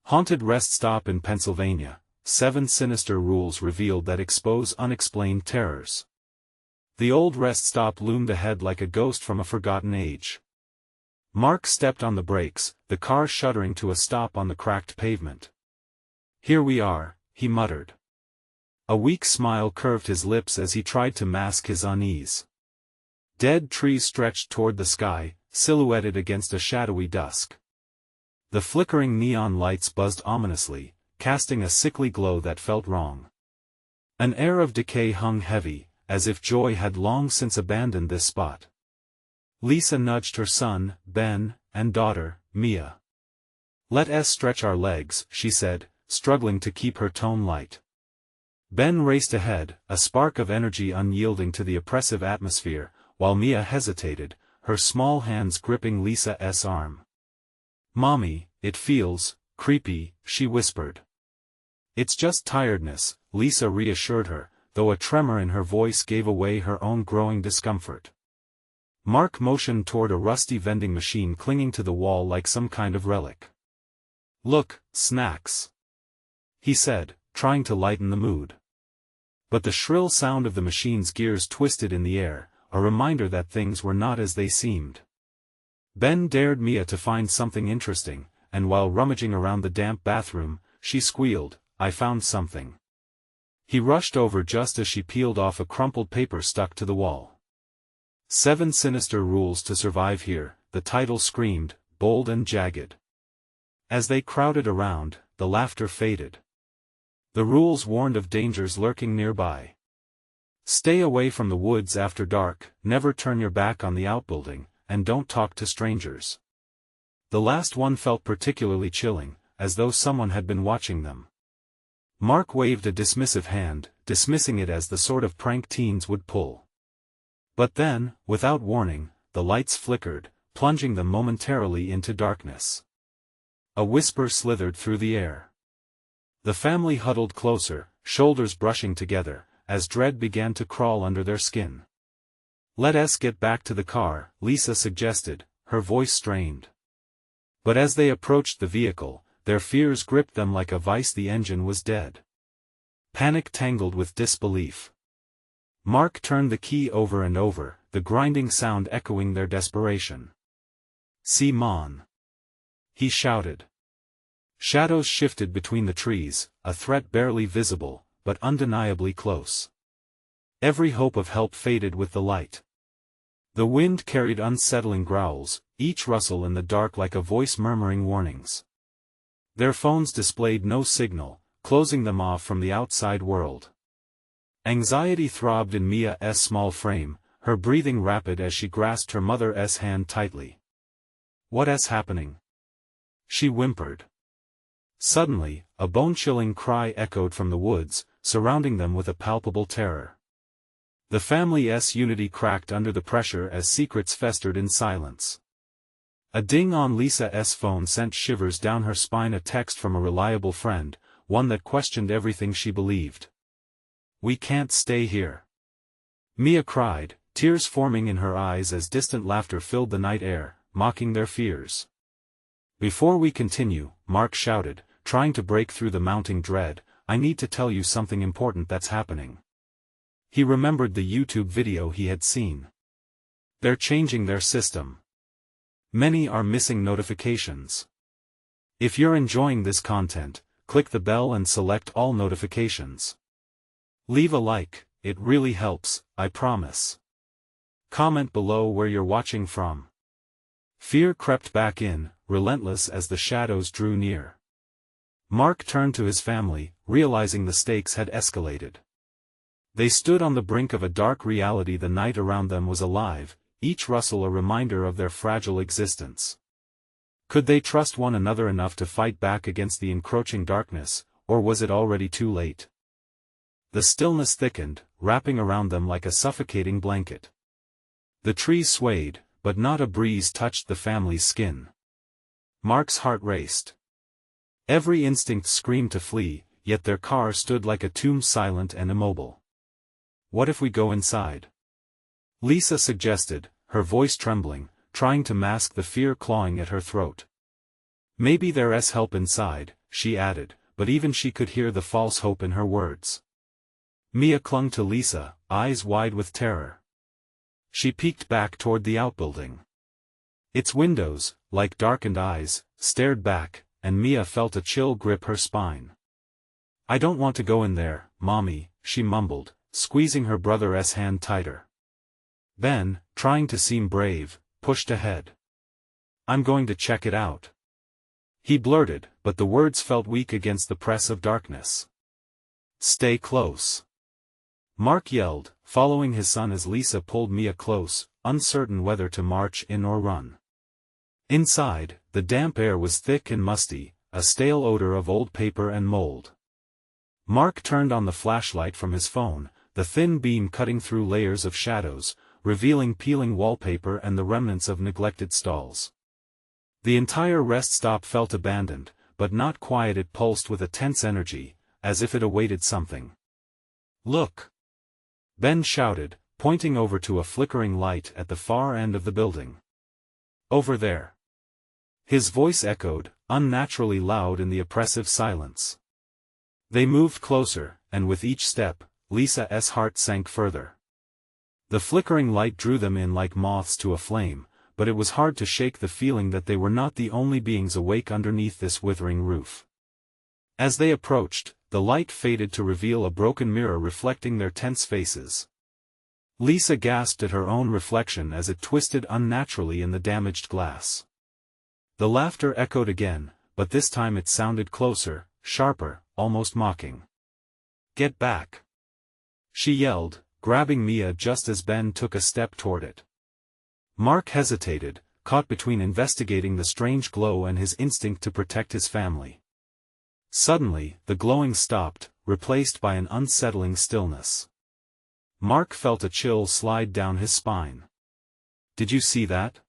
Haunted rest stop in Pennsylvania. 7 sinister rules revealed that expose unexplained terrors. The old rest stop loomed ahead like a ghost from a forgotten age. Mark stepped on the brakes, the car shuddering to a stop on the cracked pavement. "Here we are," he muttered. A weak smile curved his lips as he tried to mask his unease. Dead trees stretched toward the sky, silhouetted against a shadowy dusk. The flickering neon lights buzzed ominously, casting a sickly glow that felt wrong. An air of decay hung heavy, as if joy had long since abandoned this spot. Lisa nudged her son, Ben, and daughter, Mia. "Let us stretch our legs," she said, struggling to keep her tone light. Ben raced ahead, a spark of energy unyielding to the oppressive atmosphere, while Mia hesitated, her small hands gripping Lisa's arm. "Mommy, it feels creepy," she whispered. "It's just tiredness," Lisa reassured her, though a tremor in her voice gave away her own growing discomfort. Mark motioned toward a rusty vending machine clinging to the wall like some kind of relic. "Look, snacks," he said, trying to lighten the mood. But the shrill sound of the machine's gears twisted in the air, a reminder that things were not as they seemed. Ben dared Mia to find something interesting, and while rummaging around the damp bathroom, she squealed, "I found something." He rushed over just as she peeled off a crumpled paper stuck to the wall. 7 Sinister Rules to Survive Here, the title screamed, bold and jagged. As they crowded around, the laughter faded. The rules warned of dangers lurking nearby. Stay away from the woods after dark, never turn your back on the outbuilding, and don't talk to strangers. The last one felt particularly chilling, as though someone had been watching them. Mark waved a dismissive hand, dismissing it as the sort of prank teens would pull. But then, without warning, the lights flickered, plunging them momentarily into darkness. A whisper slithered through the air. The family huddled closer, shoulders brushing together, as dread began to crawl under their skin. "Let us get back to the car," Lisa suggested, her voice strained. But as they approached the vehicle, their fears gripped them like a vice. The engine was dead. Panic tangled with disbelief. Mark turned the key over and over, the grinding sound echoing their desperation. "Simon!" he shouted. Shadows shifted between the trees, a threat barely visible, but undeniably close. Every hope of help faded with the light. The wind carried unsettling growls, each rustle in the dark like a voice murmuring warnings. Their phones displayed no signal, closing them off from the outside world. Anxiety throbbed in Mia's small frame, her breathing rapid as she grasped her mother's hand tightly. "What's happening?" she whimpered. Suddenly, a bone-chilling cry echoed from the woods, surrounding them with a palpable terror. The family's unity cracked under the pressure as secrets festered in silence. A ding on Lisa's phone sent shivers down her spine, a text from a reliable friend, one that questioned everything she believed. "We can't stay here," Mia cried, tears forming in her eyes as distant laughter filled the night air, mocking their fears. "Before we continue," Mark shouted, trying to break through the mounting dread, "I need to tell you something important that's happening." He remembered the YouTube video he had seen. "They're changing their system. Many are missing notifications. If you're enjoying this content, click the bell and select all notifications. Leave a like, it really helps, I promise. Comment below where you're watching from." Fear crept back in, relentless as the shadows drew near. Mark turned to his family, realizing the stakes had escalated. They stood on the brink of a dark reality. The night around them was alive, each rustle a reminder of their fragile existence. Could they trust one another enough to fight back against the encroaching darkness, or was it already too late? The stillness thickened, wrapping around them like a suffocating blanket. The trees swayed, but not a breeze touched the family's skin. Mark's heart raced. Every instinct screamed to flee, yet their car stood like a tomb, silent and immobile. "What if we go inside?" Lisa suggested, her voice trembling, trying to mask the fear clawing at her throat. "Maybe there's help inside," she added, but even she could hear the false hope in her words. Mia clung to Lisa, eyes wide with terror. She peeked back toward the outbuilding. Its windows, like darkened eyes, stared back, and Mia felt a chill grip her spine. "I don't want to go in there, Mommy," she mumbled, squeezing her brother's hand tighter. Ben, trying to seem brave, pushed ahead. "I'm going to check it out," he blurted, but the words felt weak against the press of darkness. "Stay close," Mark yelled, following his son as Lisa pulled Mia close, uncertain whether to march in or run. Inside, the damp air was thick and musty, a stale odor of old paper and mold. Mark turned on the flashlight from his phone, the thin beam cutting through layers of shadows, revealing peeling wallpaper and the remnants of neglected stalls. The entire rest stop felt abandoned, but not quiet. It pulsed with a tense energy, as if it awaited something. "Look!" Ben shouted, pointing over to a flickering light at the far end of the building. "Over there." His voice echoed, unnaturally loud in the oppressive silence. They moved closer, and with each step, Lisa's heart sank further. The flickering light drew them in like moths to a flame, but it was hard to shake the feeling that they were not the only beings awake underneath this withering roof. As they approached, the light faded to reveal a broken mirror reflecting their tense faces. Lisa gasped at her own reflection as it twisted unnaturally in the damaged glass. The laughter echoed again, but this time it sounded closer, sharper, almost mocking. "Get back!" she yelled, grabbing Mia just as Ben took a step toward it. Mark hesitated, caught between investigating the strange glow and his instinct to protect his family. Suddenly, the glowing stopped, replaced by an unsettling stillness. Mark felt a chill slide down his spine. "Did you see that?"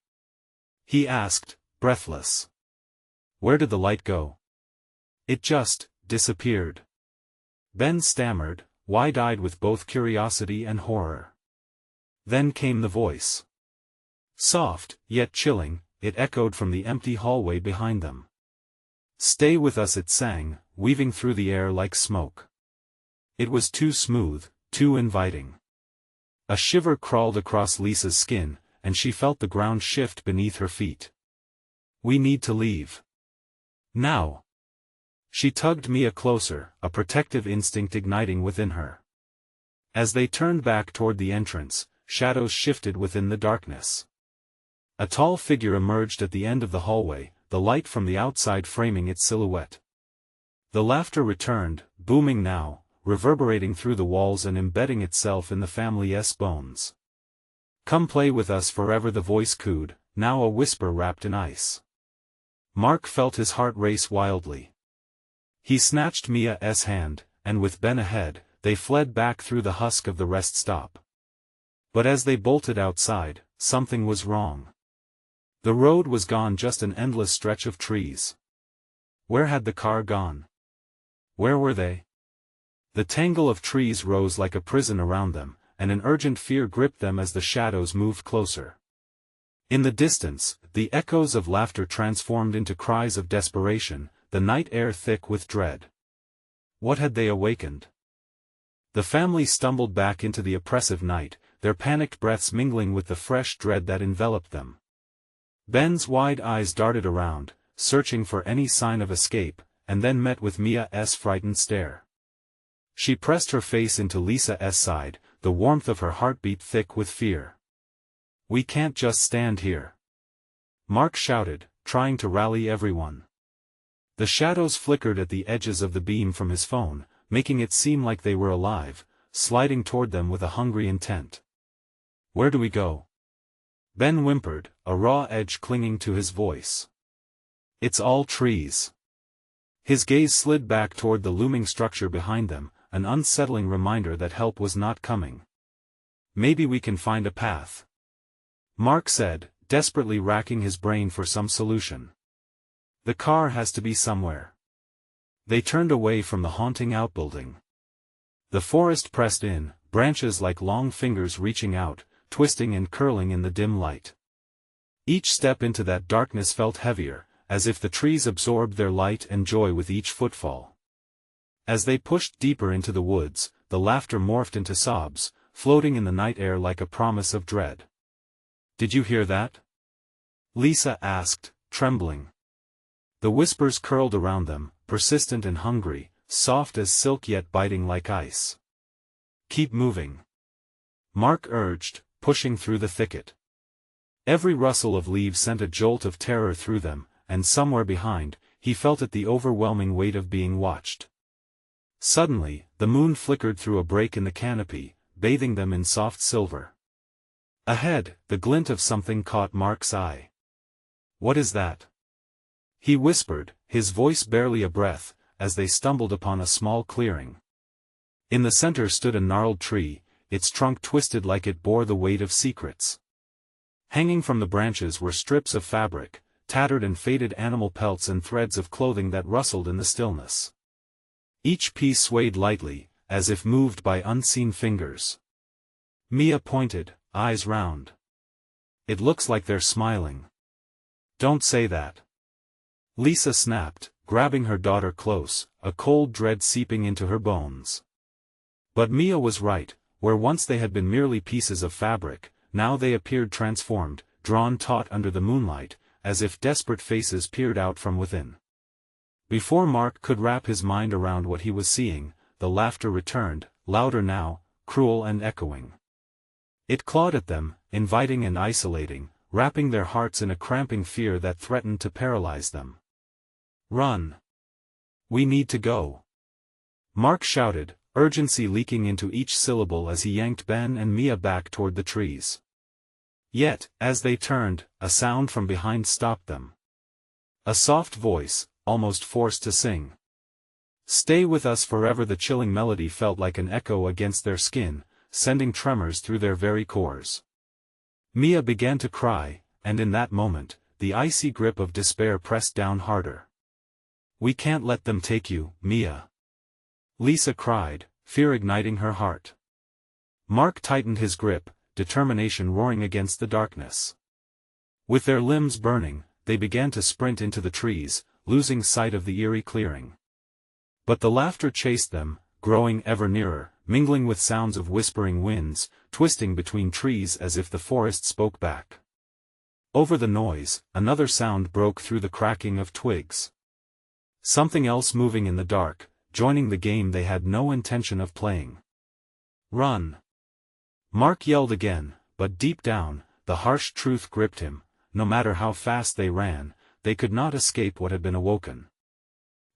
he asked, breathless. "Where did the light go?" "It just disappeared," Ben stammered, wide-eyed with both curiosity and horror. Then came the voice. Soft, yet chilling, it echoed from the empty hallway behind them. "Stay with us," it sang, weaving through the air like smoke. It was too smooth, too inviting. A shiver crawled across Lisa's skin, and she felt the ground shift beneath her feet. "We need to leave. Now." She tugged Mia closer, a protective instinct igniting within her. As they turned back toward the entrance, shadows shifted within the darkness. A tall figure emerged at the end of the hallway, the light from the outside framing its silhouette. The laughter returned, booming now, reverberating through the walls and embedding itself in the family's bones. "Come play with us forever," the voice cooed, now a whisper wrapped in ice. Mark felt his heart race wildly. He snatched Mia's hand, and with Ben ahead, they fled back through the husk of the rest stop. But as they bolted outside, something was wrong. The road was gone, just an endless stretch of trees. Where had the car gone? Where were they? The tangle of trees rose like a prison around them, and an urgent fear gripped them as the shadows moved closer. In the distance, the echoes of laughter transformed into cries of desperation, the night air thick with dread. What had they awakened? The family stumbled back into the oppressive night, their panicked breaths mingling with the fresh dread that enveloped them. Ben's wide eyes darted around, searching for any sign of escape, and then met with Mia's frightened stare. She pressed her face into Lisa's side, the warmth of her heartbeat thick with fear. "We can't just stand here," Mark shouted, trying to rally everyone. The shadows flickered at the edges of the beam from his phone, making it seem like they were alive, sliding toward them with a hungry intent. "Where do we go?" Ben whimpered, a raw edge clinging to his voice. "It's all trees." His gaze slid back toward the looming structure behind them, an unsettling reminder that help was not coming. "Maybe we can find a path," Mark said, desperately racking his brain for some solution. "The car has to be somewhere." They turned away from the haunting outbuilding. The forest pressed in, branches like long fingers reaching out, twisting and curling in the dim light. Each step into that darkness felt heavier, as if the trees absorbed their light and joy with each footfall. As they pushed deeper into the woods, the laughter morphed into sobs, floating in the night air like a promise of dread. "Did you hear that?" Lisa asked, trembling. The whispers curled around them, persistent and hungry, soft as silk yet biting like ice. "Keep moving," Mark urged, pushing through the thicket. Every rustle of leaves sent a jolt of terror through them, and somewhere behind, he felt the overwhelming weight of being watched. Suddenly, the moon flickered through a break in the canopy, bathing them in soft silver. Ahead, the glint of something caught Mark's eye. "What is that?" he whispered, his voice barely a breath, as they stumbled upon a small clearing. In the center stood a gnarled tree, its trunk twisted like it bore the weight of secrets. Hanging from the branches were strips of fabric, tattered and faded animal pelts and threads of clothing that rustled in the stillness. Each piece swayed lightly, as if moved by unseen fingers. Mia pointed, eyes round. "It looks like they're smiling." "Don't say that," Lisa snapped, grabbing her daughter close, a cold dread seeping into her bones. But Mia was right, where once they had been merely pieces of fabric, now they appeared transformed, drawn taut under the moonlight, as if desperate faces peered out from within. Before Mark could wrap his mind around what he was seeing, the laughter returned, louder now, cruel and echoing. It clawed at them, inviting and isolating, wrapping their hearts in a cramping fear that threatened to paralyze them. "Run! We need to go!" Mark shouted, urgency leaking into each syllable as he yanked Ben and Mia back toward the trees. Yet, as they turned, a sound from behind stopped them. A soft voice, almost forced to sing. "Stay with us forever." The chilling melody felt like an echo against their skin, sending tremors through their very cores. Mia began to cry, and in that moment, the icy grip of despair pressed down harder. "We can't let them take you, Mia," Lisa cried, fear igniting her heart. Mark tightened his grip, determination roaring against the darkness. With their limbs burning, they began to sprint into the trees, losing sight of the eerie clearing. But the laughter chased them, growing ever nearer, mingling with sounds of whispering winds, twisting between trees as if the forest spoke back. Over the noise, another sound broke through the cracking of twigs. Something else moving in the dark, joining the game they had no intention of playing. "Run!" Mark yelled again, but deep down, the harsh truth gripped him: no matter how fast they ran, they could not escape what had been awoken.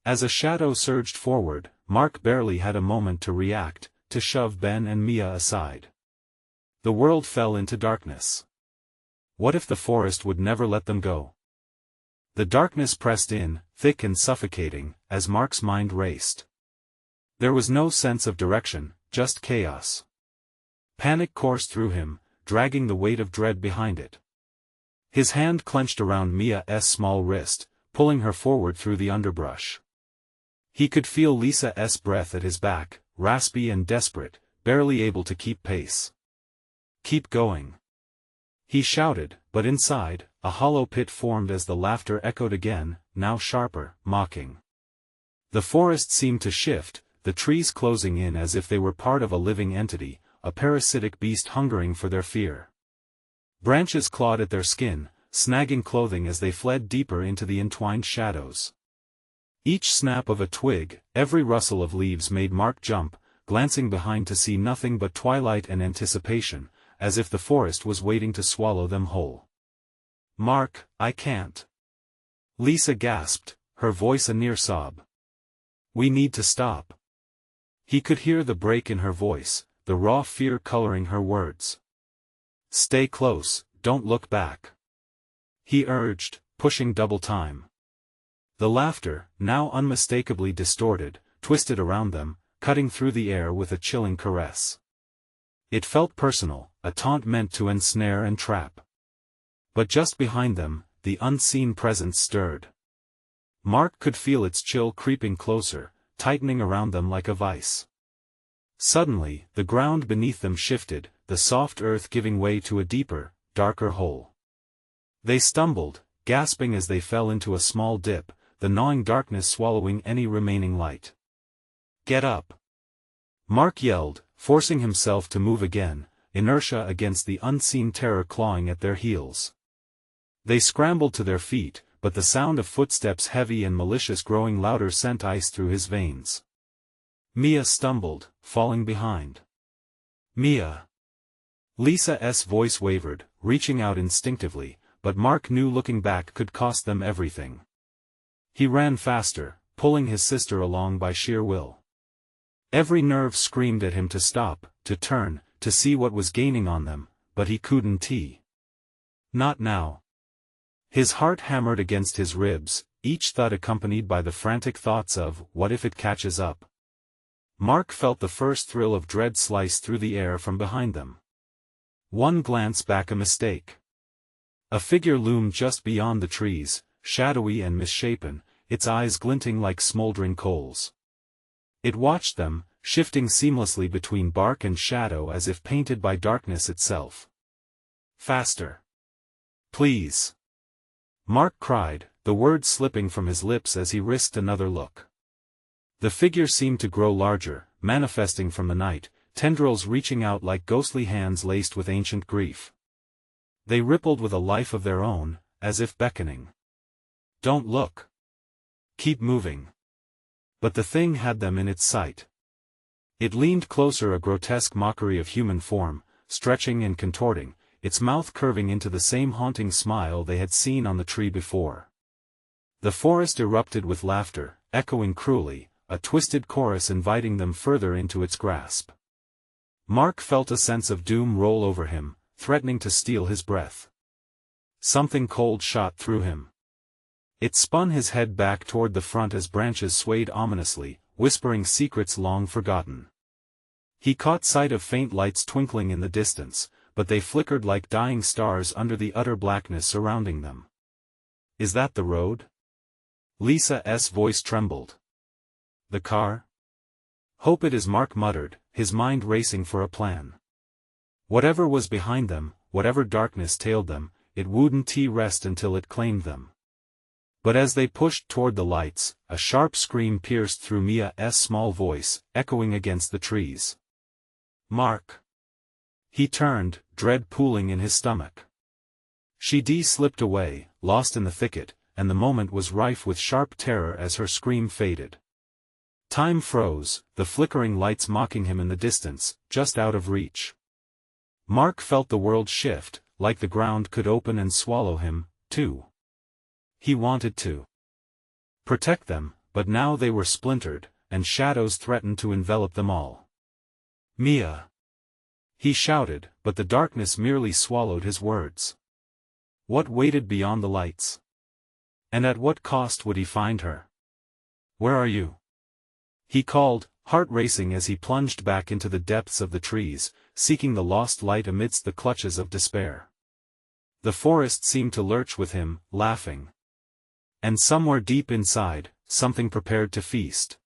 As a shadow surged forward, Mark barely had a moment to react, to shove Ben and Mia aside. The world fell into darkness. What if the forest would never let them go? The darkness pressed in, thick and suffocating, as Mark's mind raced. There was no sense of direction, just chaos. Panic coursed through him, dragging the weight of dread behind it. His hand clenched around Mia's small wrist, pulling her forward through the underbrush. He could feel Lisa's breath at his back, raspy and desperate, barely able to keep pace. "Keep going," he shouted, but inside, a hollow pit formed as the laughter echoed again, now sharper, mocking. The forest seemed to shift, the trees closing in as if they were part of a living entity, a parasitic beast hungering for their fear. Branches clawed at their skin, snagging clothing as they fled deeper into the entwined shadows. Each snap of a twig, every rustle of leaves made Mark jump, glancing behind to see nothing but twilight and anticipation, as if the forest was waiting to swallow them whole. "Mark, I can't," Lisa gasped, her voice a near sob. "We need to stop." He could hear the break in her voice, the raw fear coloring her words. "Stay close, don't look back," he urged, pushing double time. The laughter, now unmistakably distorted, twisted around them, cutting through the air with a chilling caress. It felt personal, a taunt meant to ensnare and trap. But just behind them, the unseen presence stirred. Mark could feel its chill creeping closer, tightening around them like a vice. Suddenly, the ground beneath them shifted, the soft earth giving way to a deeper, darker hole. They stumbled, gasping as they fell into a small dip, the gnawing darkness swallowing any remaining light. "Get up!" Mark yelled, forcing himself to move again, inertia against the unseen terror clawing at their heels. They scrambled to their feet, but the sound of footsteps heavy and malicious growing louder sent ice through his veins. Mia stumbled, falling behind. "Mia!" Lisa's voice wavered, reaching out instinctively, but Mark knew looking back could cost them everything. He ran faster, pulling his sister along by sheer will. Every nerve screamed at him to stop, to turn, to see what was gaining on them, but he couldn't. Not now. His heart hammered against his ribs, each thud accompanied by the frantic thoughts of, what if it catches up? Mark felt the first thrill of dread slice through the air from behind them. One glance back, a mistake. A figure loomed just beyond the trees, shadowy and misshapen, its eyes glinting like smoldering coals. It watched them, shifting seamlessly between bark and shadow as if painted by darkness itself. "Faster! Please!" Mark cried, the words slipping from his lips as he risked another look. The figure seemed to grow larger, manifesting from the night, tendrils reaching out like ghostly hands laced with ancient grief. They rippled with a life of their own, as if beckoning. "Don't look. Keep moving." But the thing had them in its sight. It leaned closer, a grotesque mockery of human form, stretching and contorting, its mouth curving into the same haunting smile they had seen on the tree before. The forest erupted with laughter, echoing cruelly, a twisted chorus inviting them further into its grasp. Mark felt a sense of doom roll over him, threatening to steal his breath. Something cold shot through him. It spun his head back toward the front as branches swayed ominously, whispering secrets long forgotten. He caught sight of faint lights twinkling in the distance, but they flickered like dying stars under the utter blackness surrounding them. "Is that the road?" Lisa's voice trembled. "The car?" "Hope it is," Mark muttered, his mind racing for a plan. Whatever was behind them, whatever darkness tailed them, it wouldn't rest until it claimed them. But as they pushed toward the lights, a sharp scream pierced through Mia's small voice, echoing against the trees. "Mark!" He turned, dread pooling in his stomach. She slipped away, lost in the thicket, and the moment was rife with sharp terror as her scream faded. Time froze, the flickering lights mocking him in the distance, just out of reach. Mark felt the world shift, like the ground could open and swallow him, too. He wanted to protect them, but now they were splintered, and shadows threatened to envelop them all. "Mia!" He shouted, but the darkness merely swallowed his words. What waited beyond the lights? And at what cost would he find her? "Where are you?" he called, heart racing as he plunged back into the depths of the trees, seeking the lost light amidst the clutches of despair. The forest seemed to lurch with him, laughing. And somewhere deep inside, something prepared to feast.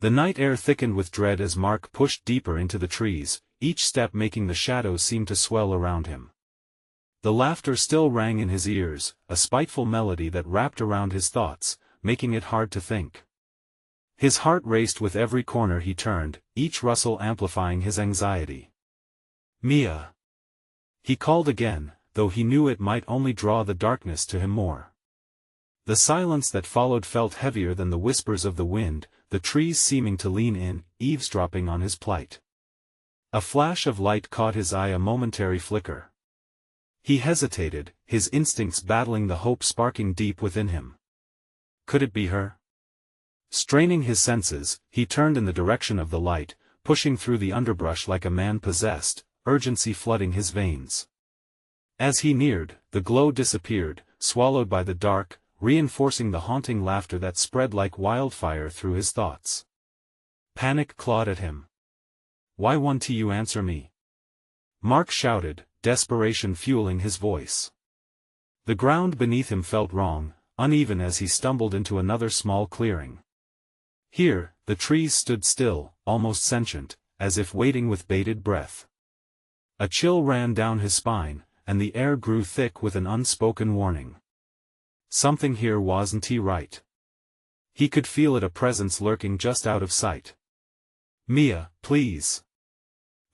The night air thickened with dread as Mark pushed deeper into the trees, each step making the shadows seem to swell around him. The laughter still rang in his ears, a spiteful melody that wrapped around his thoughts, making it hard to think. His heart raced with every corner he turned, each rustle amplifying his anxiety. "Mia!" He called again, though he knew it might only draw the darkness to him more. The silence that followed felt heavier than the whispers of the wind, the trees seeming to lean in, eavesdropping on his plight. A flash of light caught his eye, a momentary flicker. He hesitated, his instincts battling the hope sparking deep within him. Could it be her? Straining his senses, he turned in the direction of the light, pushing through the underbrush like a man possessed, urgency flooding his veins. As he neared, the glow disappeared, swallowed by the dark, reinforcing the haunting laughter that spread like wildfire through his thoughts. Panic clawed at him. "Why won't you answer me?" Mark shouted, desperation fueling his voice. The ground beneath him felt wrong, uneven as he stumbled into another small clearing. Here, the trees stood still, almost sentient, as if waiting with bated breath. A chill ran down his spine, and the air grew thick with an unspoken warning. Something here wasn't right. He could feel it, a presence lurking just out of sight. "Mia, please."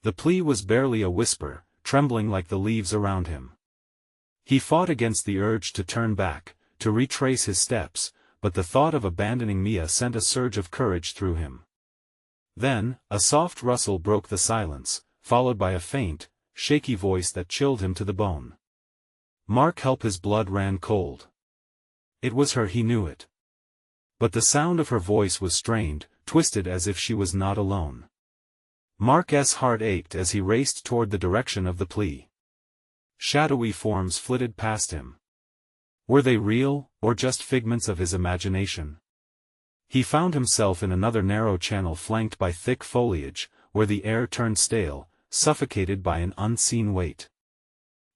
The plea was barely a whisper, trembling like the leaves around him. He fought against the urge to turn back, to retrace his steps, but the thought of abandoning Mia sent a surge of courage through him. Then, a soft rustle broke the silence, followed by a faint, shaky voice that chilled him to the bone. Mark help, his blood ran cold. It was her, he knew it. But the sound of her voice was strained, twisted as if she was not alone. Mark's heart ached as he raced toward the direction of the plea. Shadowy forms flitted past him. Were they real, or just figments of his imagination? He found himself in another narrow channel flanked by thick foliage, where the air turned stale, suffocated by an unseen weight.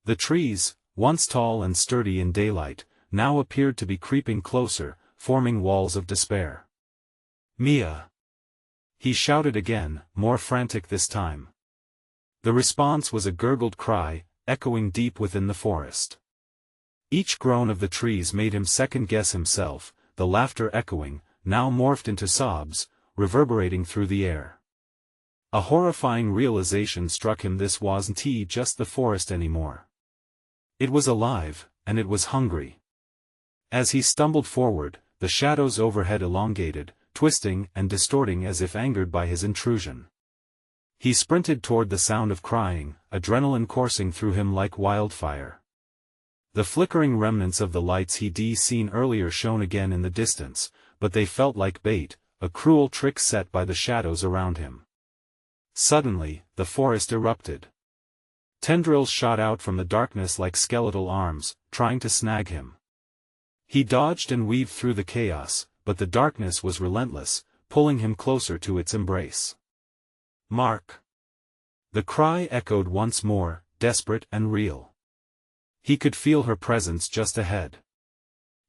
The trees, once tall and sturdy in daylight, now appeared to be creeping closer, forming walls of despair. "Mia!" He shouted again, more frantic this time. The response was a gurgled cry, echoing deep within the forest. Each groan of the trees made him second-guess himself, the laughter echoing, now morphed into sobs, reverberating through the air. A horrifying realization struck him: this wasn't just the forest anymore. It was alive, and it was hungry. As he stumbled forward, the shadows overhead elongated, twisting and distorting as if angered by his intrusion. He sprinted toward the sound of crying, adrenaline coursing through him like wildfire. The flickering remnants of the lights he'd seen earlier shone again in the distance, but they felt like bait, a cruel trick set by the shadows around him. Suddenly, the forest erupted. Tendrils shot out from the darkness like skeletal arms, trying to snag him. He dodged and weaved through the chaos, but the darkness was relentless, pulling him closer to its embrace. "Mark!" The cry echoed once more, desperate and real. He could feel her presence just ahead.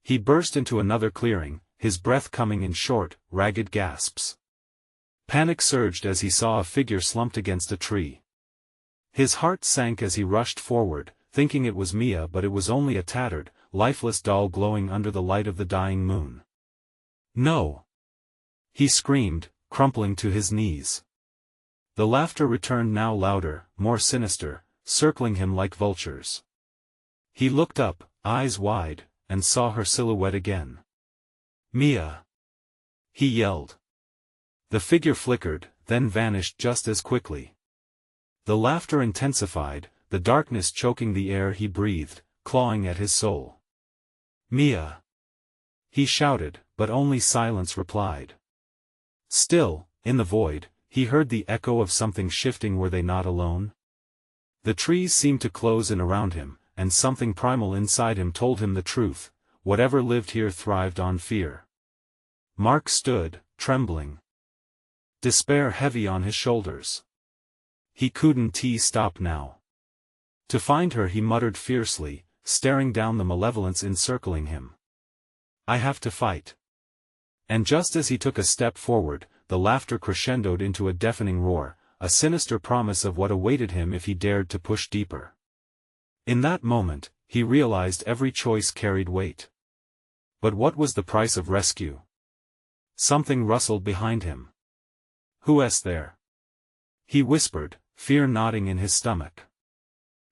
He burst into another clearing, his breath coming in short, ragged gasps. Panic surged as he saw a figure slumped against a tree. His heart sank as he rushed forward, thinking it was Mia, but it was only a tattered, lifeless doll glowing under the light of the dying moon. "No!" he screamed, crumpling to his knees. The laughter returned, now louder, more sinister, circling him like vultures. He looked up, eyes wide, and saw her silhouette again. "Mia!" he yelled. The figure flickered, then vanished just as quickly. The laughter intensified, the darkness choking the air he breathed, clawing at his soul. "Mia!" he shouted, but only silence replied. Still, in the void, he heard the echo of something shifting. Were they not alone? The trees seemed to close in around him, and something primal inside him told him the truth: whatever lived here thrived on fear. Mark stood, trembling. Despair heavy on his shoulders. He couldn't stop now. To find her, he muttered fiercely, staring down the malevolence encircling him. "I have to fight." And just as he took a step forward, the laughter crescendoed into a deafening roar, a sinister promise of what awaited him if he dared to push deeper. In that moment, he realized every choice carried weight. But what was the price of rescue? Something rustled behind him. "Who's there?" he whispered, fear knotting in his stomach.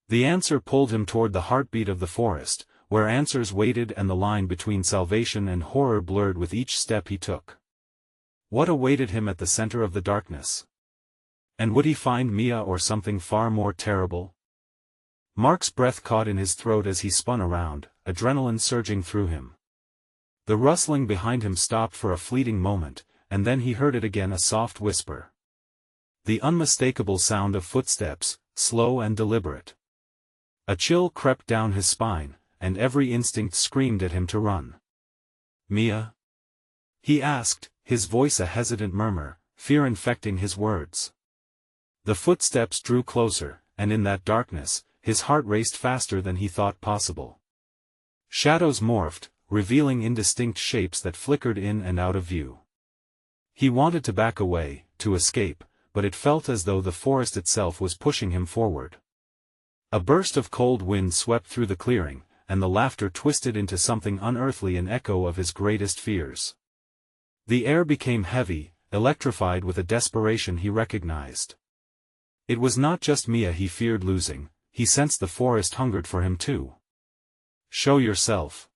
The answer pulled him toward the heartbeat of the forest, where answers waited and the line between salvation and horror blurred with each step he took. What awaited him at the center of the darkness? And would he find Mia or something far more terrible? Mark's breath caught in his throat as he spun around, adrenaline surging through him. The rustling behind him stopped for a fleeting moment, and then he heard it again, a soft whisper. The unmistakable sound of footsteps, slow and deliberate. A chill crept down his spine, and every instinct screamed at him to run. "Mia?" he asked, his voice a hesitant murmur, fear infecting his words. The footsteps drew closer, and in that darkness, his heart raced faster than he thought possible. Shadows morphed, revealing indistinct shapes that flickered in and out of view. He wanted to back away, to escape, but it felt as though the forest itself was pushing him forward. A burst of cold wind swept through the clearing, and the laughter twisted into something unearthly, an echo of his greatest fears. The air became heavy, electrified with a desperation he recognized. It was not just Mia he feared losing, he sensed the forest hungered for him too. "Show yourself!"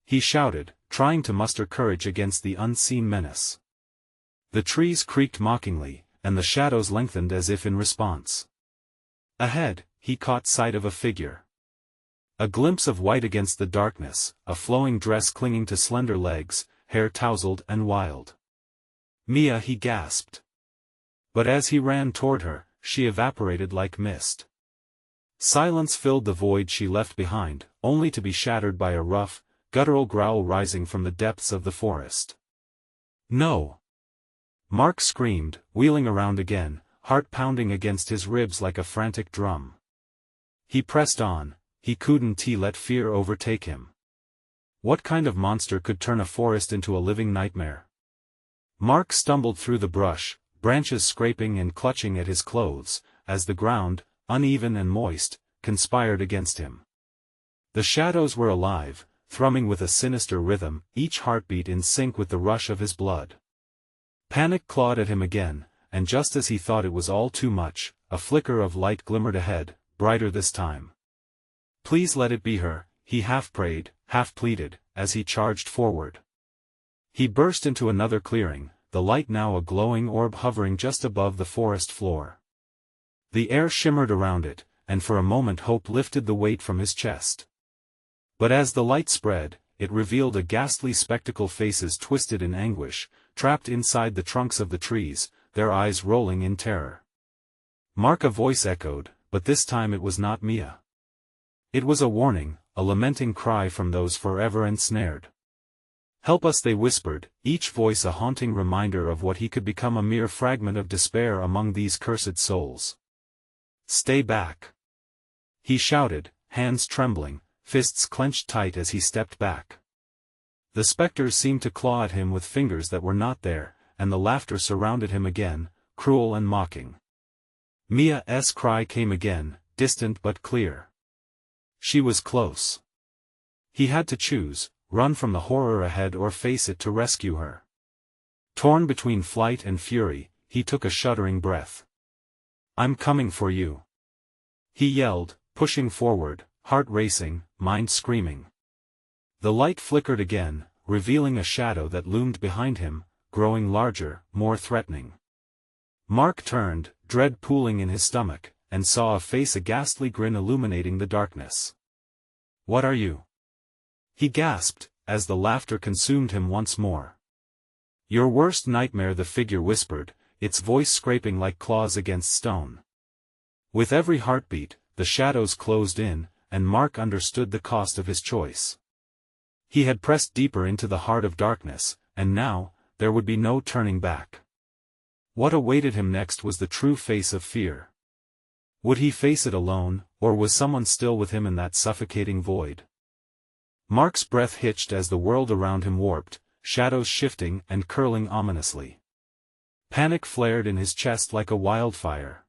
he shouted, trying to muster courage against the unseen menace. The trees creaked mockingly, and the shadows lengthened as if in response. Ahead, he caught sight of a figure. A glimpse of white against the darkness, a flowing dress clinging to slender legs, hair tousled and wild. "Mia," he gasped. But as he ran toward her, she evaporated like mist. Silence filled the void she left behind, only to be shattered by a rough, guttural growl rising from the depths of the forest. "No!" Mark screamed, wheeling around again, heart pounding against his ribs like a frantic drum. He pressed on, he couldn't let fear overtake him. What kind of monster could turn a forest into a living nightmare? Mark stumbled through the brush, branches scraping and clutching at his clothes, as the ground, uneven and moist, conspired against him. The shadows were alive, thrumming with a sinister rhythm, each heartbeat in sync with the rush of his blood. Panic clawed at him again, and just as he thought it was all too much, a flicker of light glimmered ahead, brighter this time. "Please let it be her," he half prayed, half pleaded, as he charged forward. He burst into another clearing, the light now a glowing orb hovering just above the forest floor. The air shimmered around it, and for a moment hope lifted the weight from his chest. But as the light spread, it revealed a ghastly spectacle, faces twisted in anguish, trapped inside the trunks of the trees, their eyes rolling in terror. "Mark," a voice echoed, but this time it was not Mia. It was a warning, a lamenting cry from those forever ensnared. "Help us," they whispered, each voice a haunting reminder of what he could become, a mere fragment of despair among these cursed souls. "Stay back!" he shouted, hands trembling, fists clenched tight as he stepped back. The specters seemed to claw at him with fingers that were not there, and the laughter surrounded him again, cruel and mocking. Mia's cry came again, distant but clear. She was close. He had to choose, run from the horror ahead or face it to rescue her. Torn between flight and fury, he took a shuddering breath. "I'm coming for you," he yelled, pushing forward, heart racing, mind screaming. The light flickered again, revealing a shadow that loomed behind him, growing larger, more threatening. Mark turned, dread pooling in his stomach, and saw a face, a ghastly grin illuminating the darkness. "What are you?" he gasped, as the laughter consumed him once more. "Your worst nightmare," the figure whispered, its voice scraping like claws against stone. With every heartbeat, the shadows closed in, and Mark understood the cost of his choice. He had pressed deeper into the heart of darkness, and now, there would be no turning back. What awaited him next was the true face of fear. Would he face it alone, or was someone still with him in that suffocating void? Mark's breath hitched as the world around him warped, shadows shifting and curling ominously. Panic flared in his chest like a wildfire.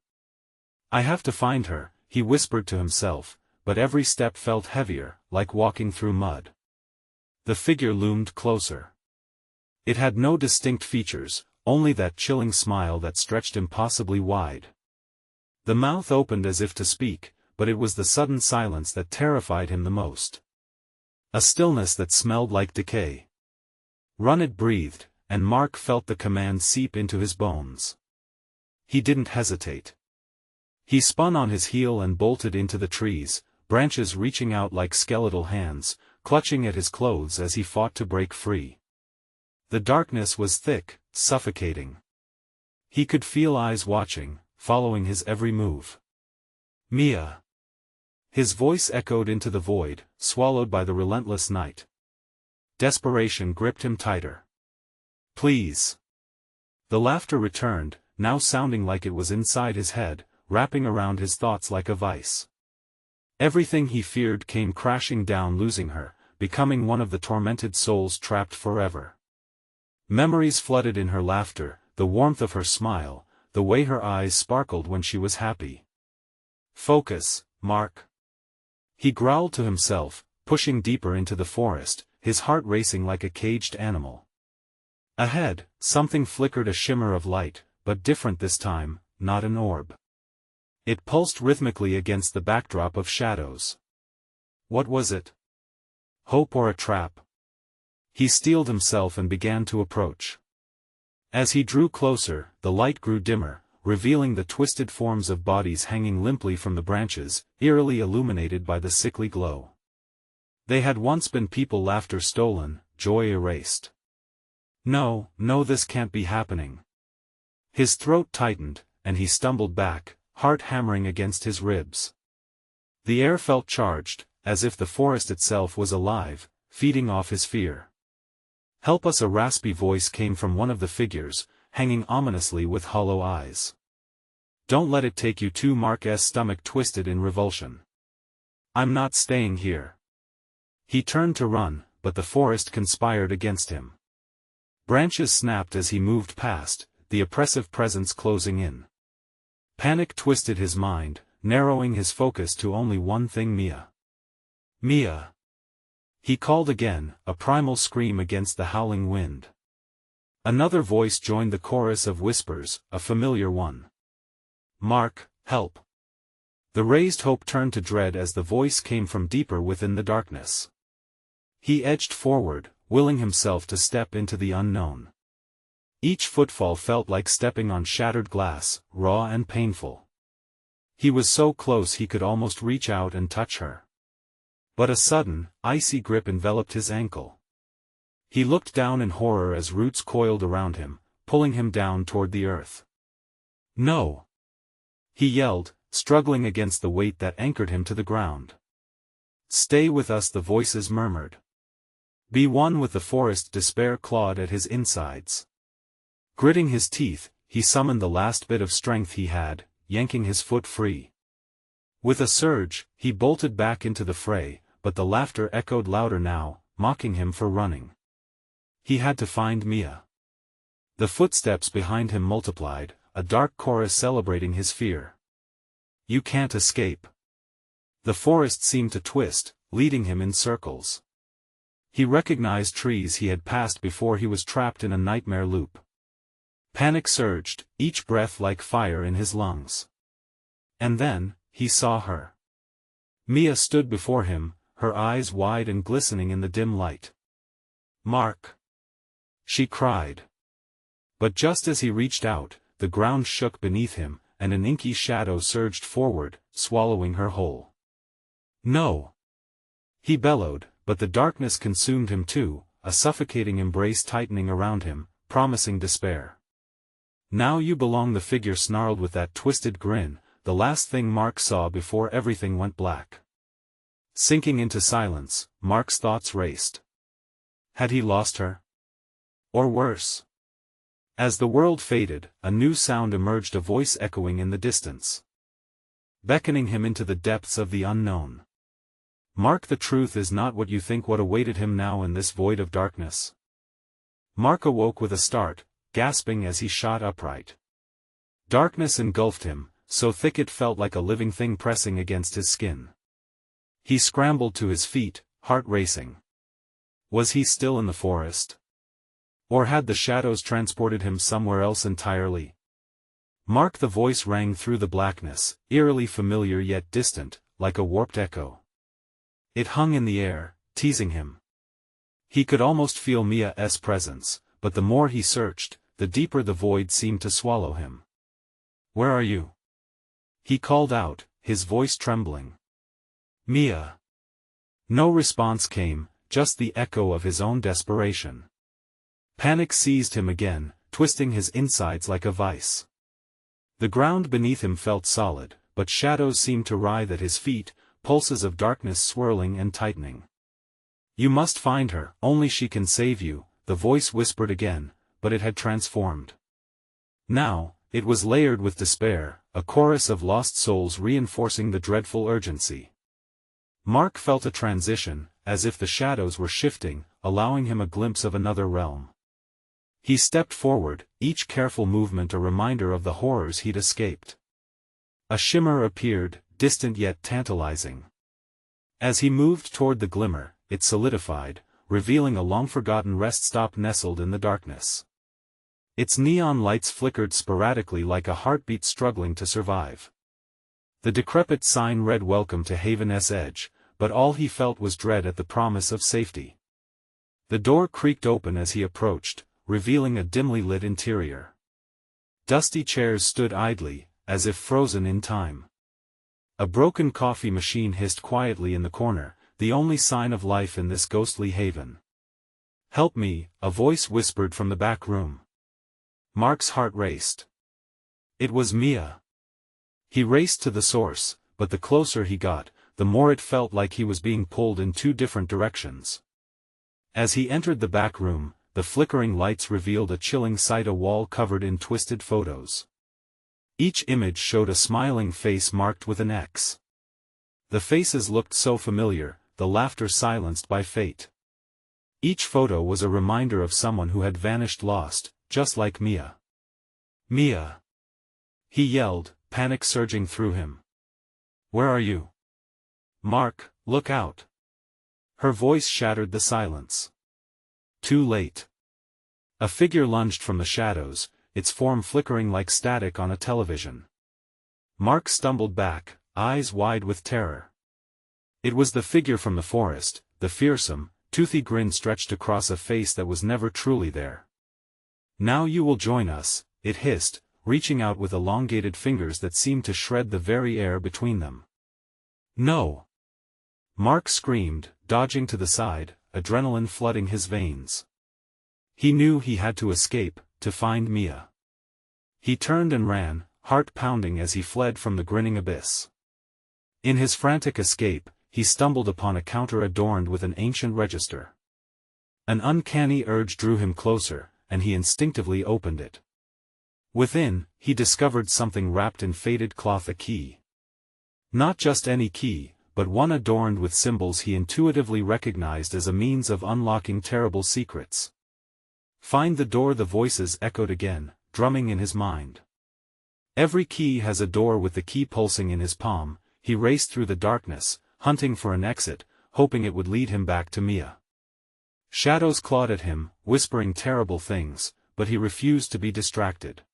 "I have to find her," he whispered to himself, but every step felt heavier, like walking through mud. The figure loomed closer. It had no distinct features, only that chilling smile that stretched impossibly wide. The mouth opened as if to speak, but it was the sudden silence that terrified him the most. A stillness that smelled like decay. "Run," it breathed, and Mark felt the command seep into his bones. He didn't hesitate. He spun on his heel and bolted into the trees, branches reaching out like skeletal hands, clutching at his clothes as he fought to break free. The darkness was thick, suffocating. He could feel eyes watching, following his every move. "Mia!" His voice echoed into the void, swallowed by the relentless night. Desperation gripped him tighter. "Please!" The laughter returned, now sounding like it was inside his head, wrapping around his thoughts like a vice. Everything he feared came crashing down, losing her, becoming one of the tormented souls trapped forever. Memories flooded in her laughter, the warmth of her smile, the way her eyes sparkled when she was happy. "Focus, Mark," he growled to himself, pushing deeper into the forest, his heart racing like a caged animal. Ahead, something flickered, a shimmer of light, but different this time, not an orb. It pulsed rhythmically against the backdrop of shadows. What was it? Hope or a trap? He steeled himself and began to approach. As he drew closer, the light grew dimmer, revealing the twisted forms of bodies hanging limply from the branches, eerily illuminated by the sickly glow. They had once been people, laughter stolen, joy erased. No, this can't be happening. His throat tightened, and he stumbled back, heart hammering against his ribs. The air felt charged, as if the forest itself was alive, feeding off his fear. "Help us!" A raspy voice came from one of the figures, hanging ominously with hollow eyes. "Don't let it take you too." Mark's stomach twisted in revulsion. "I'm not staying here." He turned to run, but the forest conspired against him. Branches snapped as he moved past, the oppressive presence closing in. Panic twisted his mind, narrowing his focus to only one thing: Mia. "Mia!" He called again, a primal scream against the howling wind. Another voice joined the chorus of whispers, a familiar one. "Mark, help!" The raised hope turned to dread as the voice came from deeper within the darkness. He edged forward, willing himself to step into the unknown. Each footfall felt like stepping on shattered glass, raw and painful. He was so close he could almost reach out and touch her. But a sudden, icy grip enveloped his ankle. He looked down in horror as roots coiled around him, pulling him down toward the earth. "No!" he yelled, struggling against the weight that anchored him to the ground. "Stay with us," the voices murmured. "Be one with the forest." Despair clawed at his insides. Gritting his teeth, he summoned the last bit of strength he had, yanking his foot free. With a surge, he bolted back into the fray, but the laughter echoed louder now, mocking him for running. He had to find Mia. The footsteps behind him multiplied, a dark chorus celebrating his fear. "You can't escape." The forest seemed to twist, leading him in circles. He recognized trees he had passed before. He was trapped in a nightmare loop. Panic surged, each breath like fire in his lungs. And then, he saw her. Mia stood before him, her eyes wide and glistening in the dim light. "Mark!" she cried. But just as he reached out, the ground shook beneath him, and an inky shadow surged forward, swallowing her whole. "No!" he bellowed, but the darkness consumed him too, a suffocating embrace tightening around him, promising despair. "Now you belong," the figure snarled with that twisted grin, the last thing Mark saw before everything went black. Sinking into silence, Mark's thoughts raced. Had he lost her? Or worse? As the world faded, a new sound emerged, a voice echoing in the distance, beckoning him into the depths of the unknown. "Mark, the truth is not what you think." What awaited him now in this void of darkness? Mark awoke with a start, gasping as he shot upright. Darkness engulfed him, so thick it felt like a living thing pressing against his skin. He scrambled to his feet, heart racing. Was he still in the forest? Or had the shadows transported him somewhere else entirely? "Mark!" the voice rang through the blackness, eerily familiar yet distant, like a warped echo. It hung in the air, teasing him. He could almost feel Mia's presence, but the more he searched, the deeper the void seemed to swallow him. "Where are you?" he called out, his voice trembling. "Mia!" No response came, just the echo of his own desperation. Panic seized him again, twisting his insides like a vice. The ground beneath him felt solid, but shadows seemed to writhe at his feet, pulses of darkness swirling and tightening. "You must find her, only she can save you," the voice whispered again, but it had transformed. Now, it was layered with despair, a chorus of lost souls reinforcing the dreadful urgency. Mark felt a transition, as if the shadows were shifting, allowing him a glimpse of another realm. He stepped forward, each careful movement a reminder of the horrors he'd escaped. A shimmer appeared, distant yet tantalizing. As he moved toward the glimmer, it solidified, revealing a long-forgotten rest stop nestled in the darkness. Its neon lights flickered sporadically like a heartbeat struggling to survive. The decrepit sign read "Welcome to Haven's Edge," but all he felt was dread at the promise of safety. The door creaked open as he approached, revealing a dimly lit interior. Dusty chairs stood idly, as if frozen in time. A broken coffee machine hissed quietly in the corner, the only sign of life in this ghostly haven. "Help me," a voice whispered from the back room. Mark's heart raced. It was Mia. He raced to the source, but the closer he got, the more it felt like he was being pulled in two different directions. As he entered the back room, the flickering lights revealed a chilling sight: a wall covered in twisted photos. Each image showed a smiling face marked with an X. The faces looked so familiar, the laughter silenced by fate. Each photo was a reminder of someone who had vanished, lost, just like Mia. "Mia!" he yelled, panic surging through him. "Where are you?" "Mark, look out!" Her voice shattered the silence. Too late. A figure lunged from the shadows, its form flickering like static on a television. Mark stumbled back, eyes wide with terror. It was the figure from the forest, the fearsome, toothy grin stretched across a face that was never truly there. "Now you will join us," it hissed, reaching out with elongated fingers that seemed to shred the very air between them. "No!" Mark screamed, dodging to the side, adrenaline flooding his veins. He knew he had to escape, to find Mia. He turned and ran, heart pounding as he fled from the grinning abyss. In his frantic escape, he stumbled upon a counter adorned with an ancient register. An uncanny urge drew him closer, and he instinctively opened it. Within, he discovered something wrapped in faded cloth: a key. Not just any key, but one adorned with symbols he intuitively recognized as a means of unlocking terrible secrets. "Find the door," the voices echoed again, drumming in his mind. Every key has a door. With the key pulsing in his palm, he raced through the darkness, hunting for an exit, hoping it would lead him back to Mia. Shadows clawed at him, whispering terrible things, but he refused to be distracted.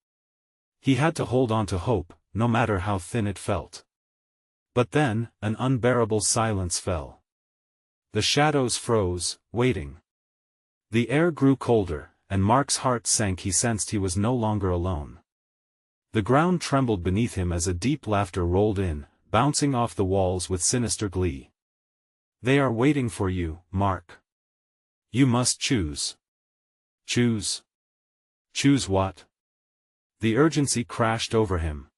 He had to hold on to hope, no matter how thin it felt. But then, an unbearable silence fell. The shadows froze, waiting. The air grew colder, and Mark's heart sank. He sensed he was no longer alone. The ground trembled beneath him as a deep laughter rolled in, bouncing off the walls with sinister glee. "They are waiting for you, Mark. You must choose." "Choose? Choose what?" The urgency crashed over him.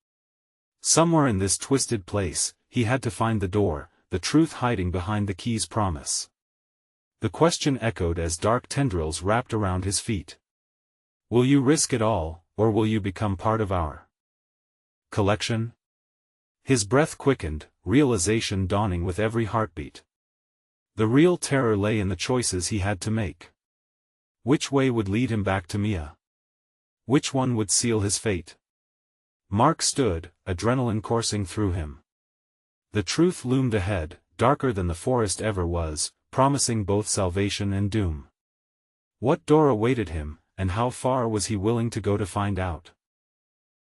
Somewhere in this twisted place, he had to find the door, the truth hiding behind the key's promise. The question echoed as dark tendrils wrapped around his feet. "Will you risk it all, or will you become part of our collection?" His breath quickened, realization dawning with every heartbeat. The real terror lay in the choices he had to make. Which way would lead him back to Mia? Which one would seal his fate? Mark stood, adrenaline coursing through him. The truth loomed ahead, darker than the forest ever was, promising both salvation and doom. What door awaited him, and how far was he willing to go to find out?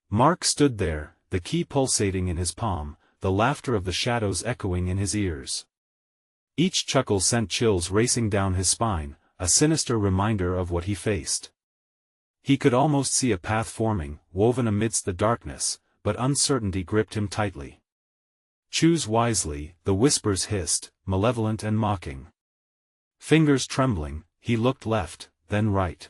Mark stood there, the key pulsating in his palm, the laughter of the shadows echoing in his ears. Each chuckle sent chills racing down his spine, a sinister reminder of what he faced. He could almost see a path forming, woven amidst the darkness, but uncertainty gripped him tightly. "Choose wisely," the whispers hissed, malevolent and mocking. Fingers trembling, he looked left, then right.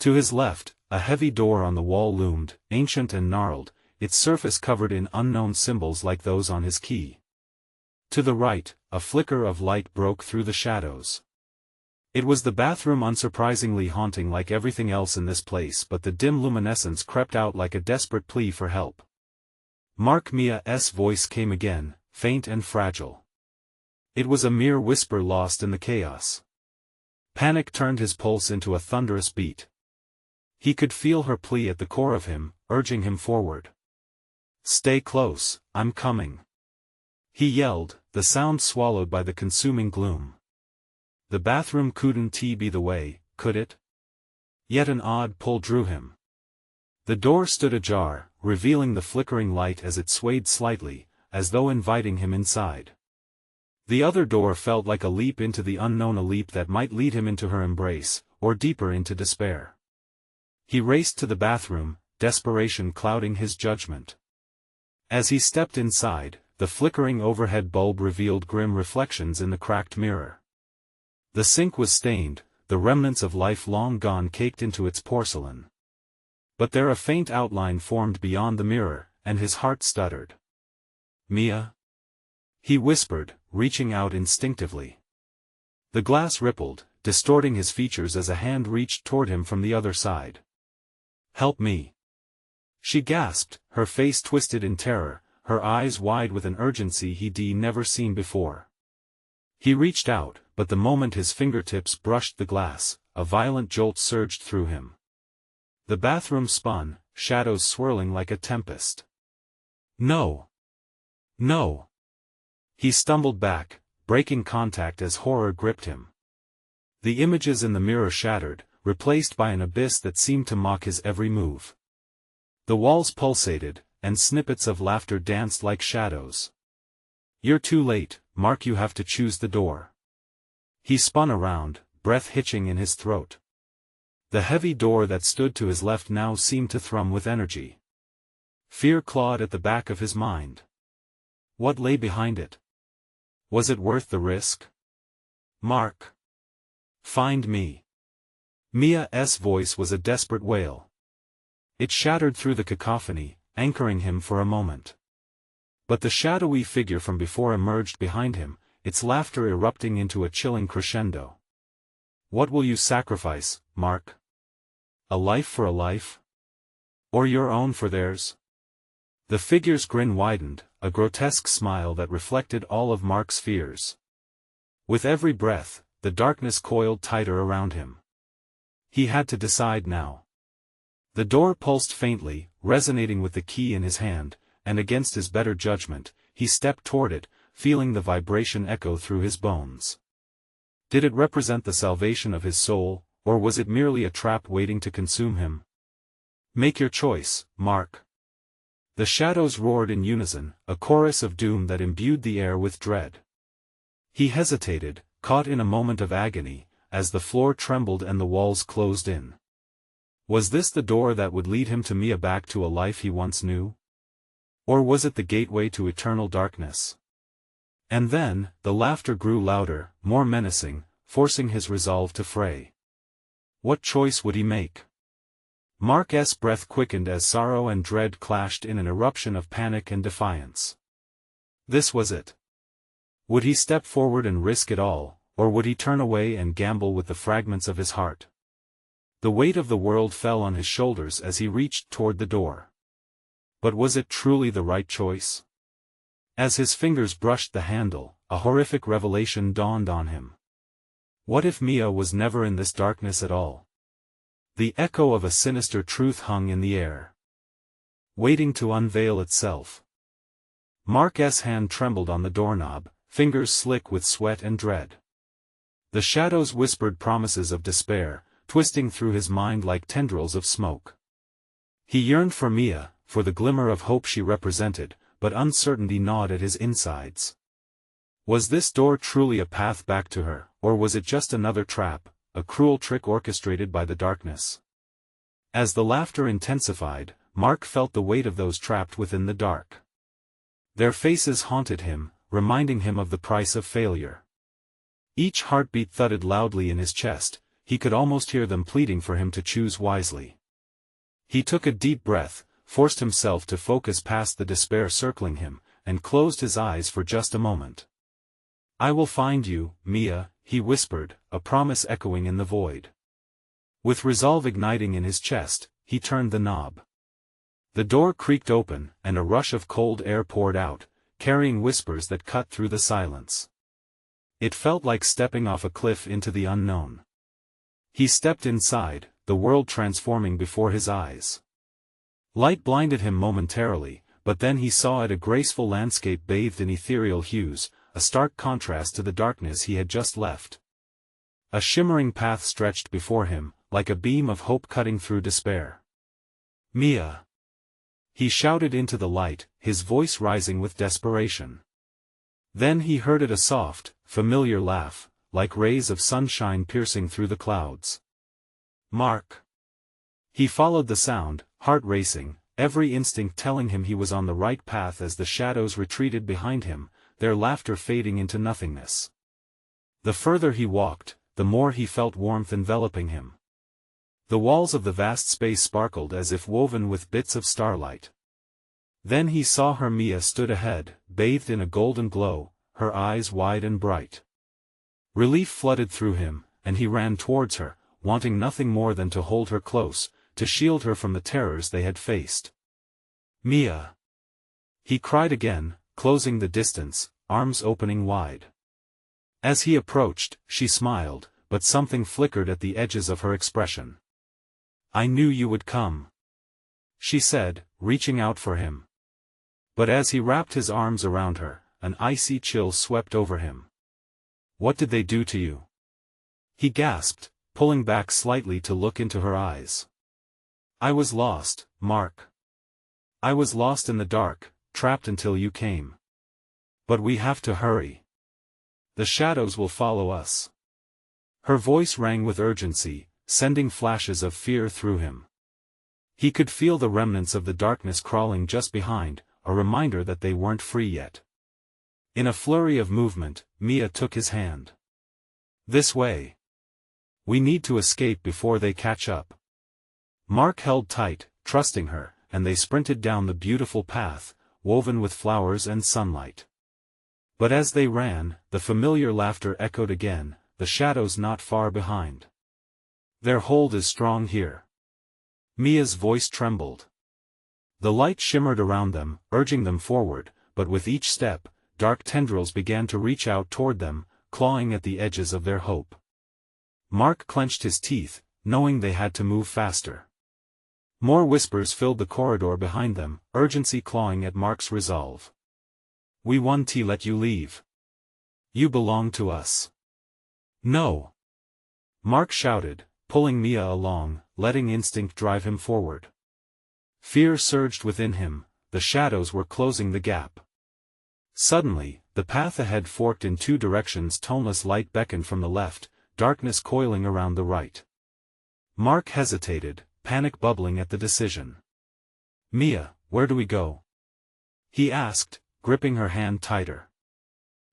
To his left, a heavy door on the wall loomed, ancient and gnarled, its surface covered in unknown symbols like those on his key. To the right, a flicker of light broke through the shadows. It was the bathroom, unsurprisingly haunting like everything else in this place, but the dim luminescence crept out like a desperate plea for help. Mark. Mia's voice came again, faint and fragile. It was a mere whisper lost in the chaos. Panic turned his pulse into a thunderous beat. He could feel her plea at the core of him, urging him forward. "Stay close, I'm coming." He yelled, the sound swallowed by the consuming gloom. The bathroom couldn't be the way, could it? Yet an odd pull drew him. The door stood ajar, revealing the flickering light as it swayed slightly, as though inviting him inside. The other door felt like a leap into the unknown, a leap that might lead him into her embrace, or deeper into despair. He raced to the bathroom, desperation clouding his judgment. As he stepped inside, the flickering overhead bulb revealed grim reflections in the cracked mirror. The sink was stained, the remnants of life long gone caked into its porcelain. But there a faint outline formed beyond the mirror, and his heart stuttered. "Mia?" he whispered, reaching out instinctively. The glass rippled, distorting his features as a hand reached toward him from the other side. "Help me!" she gasped, her face twisted in terror, her eyes wide with an urgency he'd never seen before. He reached out, but the moment his fingertips brushed the glass, a violent jolt surged through him. The bathroom spun, shadows swirling like a tempest. "No! No!" He stumbled back, breaking contact as horror gripped him. The images in the mirror shattered, replaced by an abyss that seemed to mock his every move. The walls pulsated, and snippets of laughter danced like shadows. "You're too late, Mark, you have to choose the door." He spun around, breath hitching in his throat. The heavy door that stood to his left now seemed to thrum with energy. Fear clawed at the back of his mind. What lay behind it? Was it worth the risk? "Mark! Find me!" Mia's voice was a desperate wail. It shattered through the cacophony, anchoring him for a moment. But the shadowy figure from before emerged behind him, its laughter erupting into a chilling crescendo. "What will you sacrifice, Mark? A life for a life? Or your own for theirs?" The figure's grin widened, a grotesque smile that reflected all of Mark's fears. With every breath, the darkness coiled tighter around him. He had to decide now. The door pulsed faintly, resonating with the key in his hand, and against his better judgment, he stepped toward it, feeling the vibration echo through his bones. Did it represent the salvation of his soul, or was it merely a trap waiting to consume him? "Make your choice, Mark." The shadows roared in unison, a chorus of doom that imbued the air with dread. He hesitated, caught in a moment of agony, as the floor trembled and the walls closed in. Was this the door that would lead him to Mia, back to a life he once knew? Or was it the gateway to eternal darkness? And then, the laughter grew louder, more menacing, forcing his resolve to fray. What choice would he make? Mark's breath quickened as sorrow and dread clashed in an eruption of panic and defiance. This was it. Would he step forward and risk it all, or would he turn away and gamble with the fragments of his heart? The weight of the world fell on his shoulders as he reached toward the door. But was it truly the right choice? As his fingers brushed the handle, a horrific revelation dawned on him. What if Mia was never in this darkness at all? The echo of a sinister truth hung in the air, waiting to unveil itself. Mark's hand trembled on the doorknob, fingers slick with sweat and dread. The shadows whispered promises of despair, twisting through his mind like tendrils of smoke. He yearned for Mia, for the glimmer of hope she represented, but uncertainty gnawed at his insides. Was this door truly a path back to her, or was it just another trap, a cruel trick orchestrated by the darkness? As the laughter intensified, Mark felt the weight of those trapped within the dark. Their faces haunted him, reminding him of the price of failure. Each heartbeat thudded loudly in his chest, he could almost hear them pleading for him to choose wisely. He took a deep breath, forced himself to focus past the despair circling him, and closed his eyes for just a moment. "I will find you, Mia," he whispered, a promise echoing in the void. With resolve igniting in his chest, he turned the knob. The door creaked open, and a rush of cold air poured out, carrying whispers that cut through the silence. It felt like stepping off a cliff into the unknown. He stepped inside, the world transforming before his eyes. Light blinded him momentarily, but then he saw it a graceful landscape bathed in ethereal hues, a stark contrast to the darkness he had just left. A shimmering path stretched before him, like a beam of hope cutting through despair. "Mia!" He shouted into the light, his voice rising with desperation. Then he heard it, a soft, familiar laugh, like rays of sunshine piercing through the clouds. "Mark!" He followed the sound, heart racing, every instinct telling him he was on the right path as the shadows retreated behind him, their laughter fading into nothingness. The further he walked, the more he felt warmth enveloping him. The walls of the vast space sparkled as if woven with bits of starlight. Then he saw her. Mia stood ahead, bathed in a golden glow, her eyes wide and bright. Relief flooded through him, and he ran towards her, wanting nothing more than to hold her close, to shield her from the terrors they had faced. "Mia!" he cried again, closing the distance, arms opening wide. As he approached, she smiled, but something flickered at the edges of her expression. "I knew you would come," she said, reaching out for him. But as he wrapped his arms around her, an icy chill swept over him. "What did they do to you?" he gasped, pulling back slightly to look into her eyes. "I was lost, Mark. I was lost in the dark, trapped until you came. But we have to hurry. The shadows will follow us." Her voice rang with urgency, sending flashes of fear through him. He could feel the remnants of the darkness crawling just behind, a reminder that they weren't free yet. In a flurry of movement, Mia took his hand. "This way. We need to escape before they catch up." Mark held tight, trusting her, and they sprinted down the beautiful path, woven with flowers and sunlight. But as they ran, the familiar laughter echoed again, the shadows not far behind. "Their hold is strong here." Mia's voice trembled. The light shimmered around them, urging them forward, but with each step, dark tendrils began to reach out toward them, clawing at the edges of their hope. Mark clenched his teeth, knowing they had to move faster. More whispers filled the corridor behind them, urgency clawing at Mark's resolve. "We won't let you leave. You belong to us." "No!" Mark shouted, pulling Mia along, letting instinct drive him forward. Fear surged within him, the shadows were closing the gap. Suddenly, the path ahead forked in two directions. Toneless light beckoned from the left, darkness coiling around the right. Mark hesitated, panic bubbling at the decision. "Mia, where do we go?" he asked, gripping her hand tighter.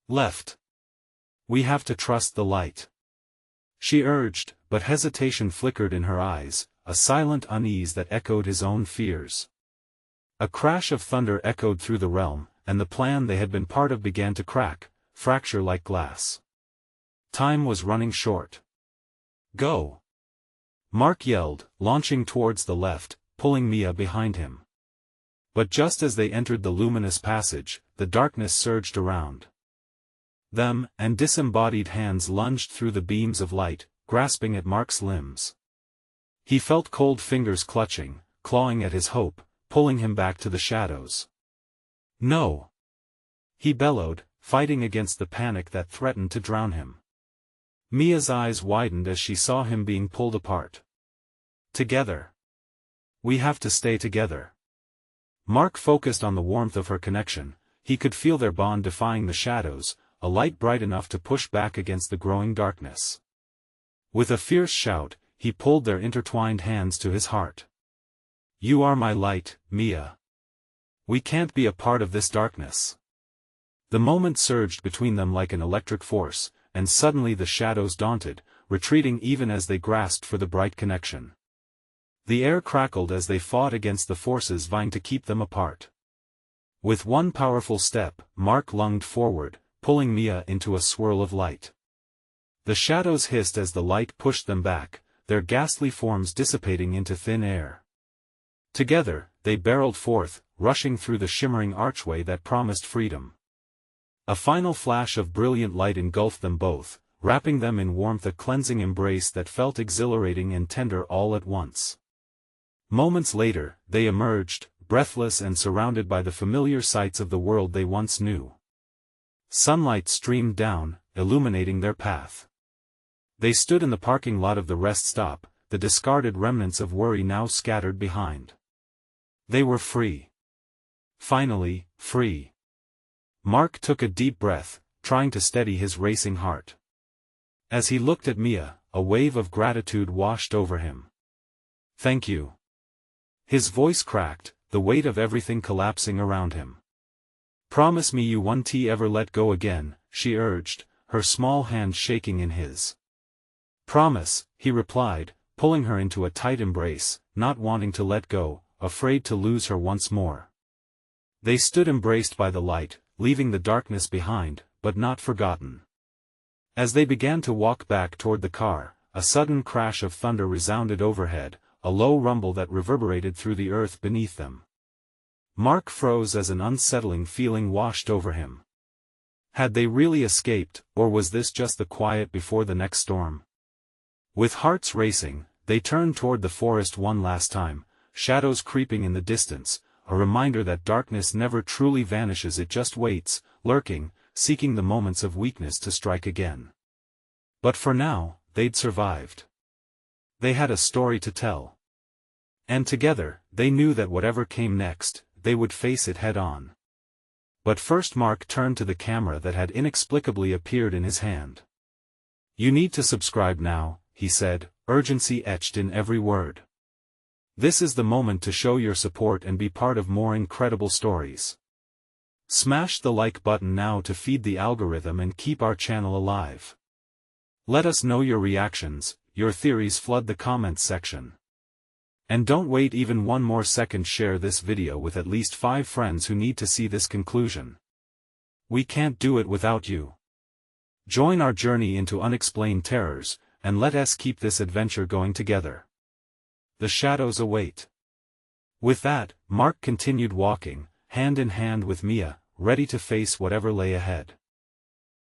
"Left. We have to trust the light," she urged, but hesitation flickered in her eyes, a silent unease that echoed his own fears. A crash of thunder echoed through the realm, and the plan they had been part of began to crack, fracture like glass. Time was running short. "Go!" Mark yelled, launching towards the left, pulling Mia behind him. But just as they entered the luminous passage, the darkness surged around them, and disembodied hands lunged through the beams of light, grasping at Mark's limbs. He felt cold fingers clutching, clawing at his hope, pulling him back to the shadows. "No!" he bellowed, fighting against the panic that threatened to drown him. Mia's eyes widened as she saw him being pulled apart. "Together. We have to stay together." Mark focused on the warmth of her connection. He could feel their bond defying the shadows, a light bright enough to push back against the growing darkness. With a fierce shout, he pulled their intertwined hands to his heart. "You are my light, Mia. We can't be a part of this darkness." The moment surged between them like an electric force, and suddenly the shadows daunted, retreating even as they grasped for the bright connection. The air crackled as they fought against the forces vying to keep them apart. With one powerful step, Mark lunged forward, pulling Mia into a swirl of light. The shadows hissed as the light pushed them back, their ghastly forms dissipating into thin air. Together, they barreled forth, rushing through the shimmering archway that promised freedom. A final flash of brilliant light engulfed them both, wrapping them in warmth, a cleansing embrace that felt exhilarating and tender all at once. Moments later, they emerged, breathless and surrounded by the familiar sights of the world they once knew. Sunlight streamed down, illuminating their path. They stood in the parking lot of the rest stop, the discarded remnants of worry now scattered behind. They were free. Finally, free. Mark took a deep breath, trying to steady his racing heart. As he looked at Mia, a wave of gratitude washed over him. "Thank you." His voice cracked, the weight of everything collapsing around him. "Promise me you won't ever let go again," she urged, her small hand shaking in his. "Promise," he replied, pulling her into a tight embrace, not wanting to let go, afraid to lose her once more. They stood embraced by the light, leaving the darkness behind, but not forgotten. As they began to walk back toward the car, a sudden crash of thunder resounded overhead, a low rumble that reverberated through the earth beneath them. Mark froze as an unsettling feeling washed over him. Had they really escaped, or was this just the quiet before the next storm? With hearts racing, they turned toward the forest one last time, shadows creeping in the distance, a reminder that darkness never truly vanishes, it just waits, lurking, seeking the moments of weakness to strike again. But for now, they'd survived. They had a story to tell. And together, they knew that whatever came next, they would face it head-on. But first Mark turned to the camera that had inexplicably appeared in his hand. "You need to subscribe now," he said, urgency etched in every word. "This is the moment to show your support and be part of more incredible stories. Smash the like button now to feed the algorithm and keep our channel alive. Let us know your reactions, your theories, flood the comments section. And don't wait even one more second, share this video with at least 5 friends who need to see this conclusion. We can't do it without you. Join our journey into unexplained terrors, and let us keep this adventure going together. The shadows await." With that, Mark continued walking, hand in hand with Mia, ready to face whatever lay ahead.